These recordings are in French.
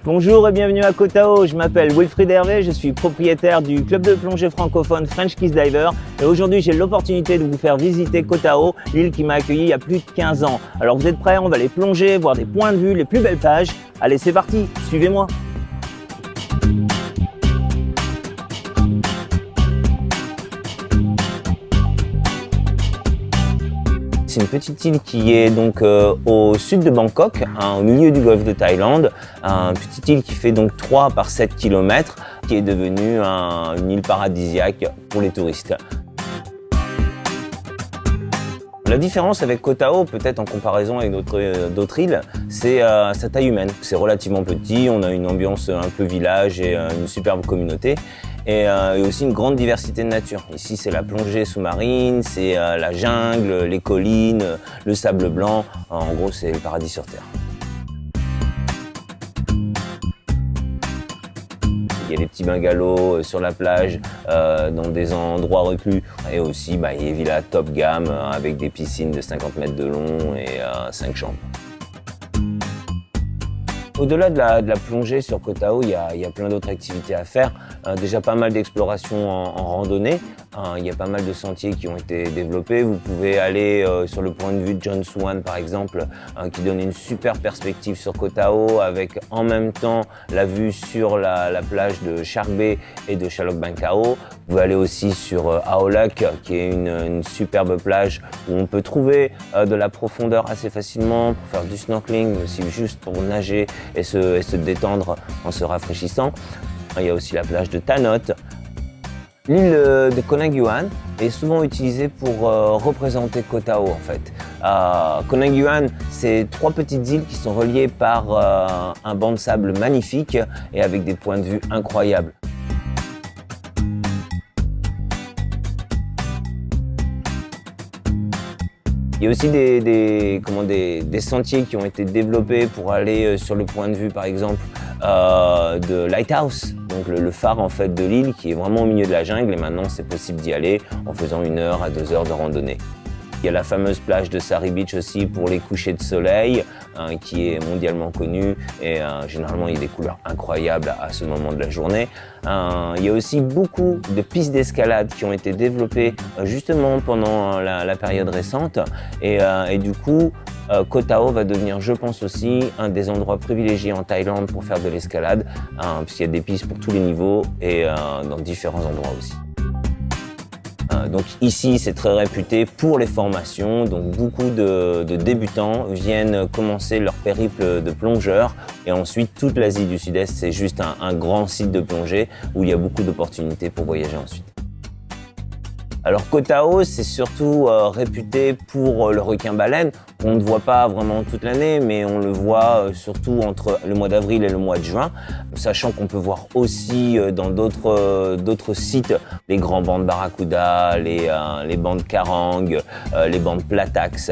Bonjour et bienvenue à Côte à Eau, je m'appelle Wilfried Hervé, je suis propriétaire du club de plongée francophone French Kiss Diver et aujourd'hui j'ai l'opportunité de vous faire visiter Côte à Eau, l'île qui m'a accueilli il y a plus de 15 ans. Alors vous êtes prêts? On va aller plonger, voir des points de vue, les plus belles plages. Allez c'est parti, suivez-moi. C'est une petite île qui est donc au sud de Bangkok, au milieu du golfe de Thaïlande. Une petite île qui fait donc 3 par 7 km, qui est devenue une île paradisiaque pour les touristes. La différence avec Côte à Eau, peut-être en comparaison avec d'autres îles, c'est sa taille humaine. C'est relativement petit, on a une ambiance un peu village et une superbe communauté. Et aussi une grande diversité de nature. Ici, c'est la plongée sous-marine, c'est la jungle, les collines, le sable blanc. En gros, c'est le paradis sur Terre. Il y a des petits bungalows sur la plage, dans des endroits reclus. Et aussi, il y a des villas top gamme avec des piscines de 50 mètres de long et 5 chambres. Au-delà de la plongée sur Côte à Eau, il y a plein d'autres activités à faire. Déjà pas mal d'exploration en randonnée. Il y a pas mal de sentiers qui ont été développés. Vous pouvez aller sur le point de vue de John Swan par exemple, qui donne une super perspective sur Côte à Eau avec en même temps la vue sur la plage de Shark Bay et de Chalok Bangkao. Vous pouvez aller aussi sur Aolak, qui est une superbe plage où on peut trouver de la profondeur assez facilement pour faire du snorkeling, mais aussi juste pour nager et se détendre en se rafraîchissant. Il y a aussi la plage de Tha Not. L'île de Koh Nang Yuan est souvent utilisée pour représenter Côte à Eau en fait. Koh Nang Yuan, c'est 3 petites îles qui sont reliées par un banc de sable magnifique et avec des points de vue incroyables. Il y a aussi des sentiers qui ont été développés pour aller sur le point de vue, par exemple, de Lighthouse, donc le phare en fait de l'île qui est vraiment au milieu de la jungle et maintenant c'est possible d'y aller en faisant 1 heure à 2 heures de randonnée. Il y a la fameuse plage de Sari Beach aussi pour les couchers de soleil qui est mondialement connue et généralement il y a des couleurs incroyables à ce moment de la journée. Il y a aussi beaucoup de pistes d'escalade qui ont été développées justement pendant la période récente et du coup Côte à Eau va devenir, je pense aussi, un des endroits privilégiés en Thaïlande pour faire de l'escalade puisqu'il y a des pistes pour tous les niveaux et dans différents endroits aussi. Donc ici, c'est très réputé pour les formations, donc beaucoup de débutants viennent commencer leur périple de plongeur et ensuite toute l'Asie du Sud-Est, c'est juste un grand site de plongée où il y a beaucoup d'opportunités pour voyager ensuite. Alors Côte à Eau, c'est surtout réputé pour le requin-baleine. On ne voit pas vraiment toute l'année, mais on le voit surtout entre le mois d'avril et le mois de juin, sachant qu'on peut voir aussi dans d'autres sites les grands bancs de barracuda, les bancs de karang, les bancs de platax.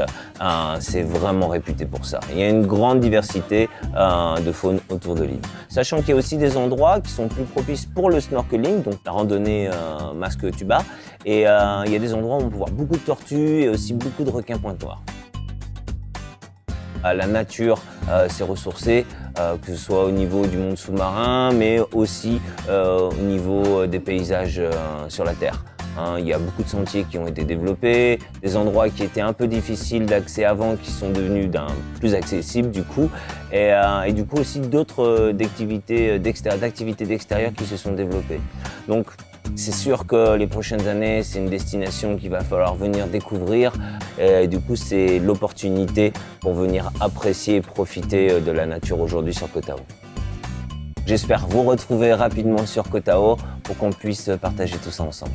C'est vraiment réputé pour ça. Il y a une grande diversité de faune autour de l'île. Sachant qu'il y a aussi des endroits qui sont plus propices pour le snorkeling, donc la randonnée masque tuba, et il y a des endroits où on peut voir beaucoup de tortues et aussi beaucoup de requins pointe noirs. La nature s'est ressourcée, que ce soit au niveau du monde sous-marin, mais aussi au niveau des paysages sur la Terre. Il y a beaucoup de sentiers qui ont été développés, des endroits qui étaient un peu difficiles d'accès avant qui sont devenus plus accessibles du coup, et du coup aussi d'autres activités d'extérieur qui se sont développées. Donc c'est sûr que les prochaines années, c'est une destination qu'il va falloir venir découvrir et du coup c'est l'opportunité pour venir apprécier et profiter de la nature aujourd'hui sur Côte à Eau. J'espère vous retrouver rapidement sur Côte à Eau pour qu'on puisse partager tout ça ensemble.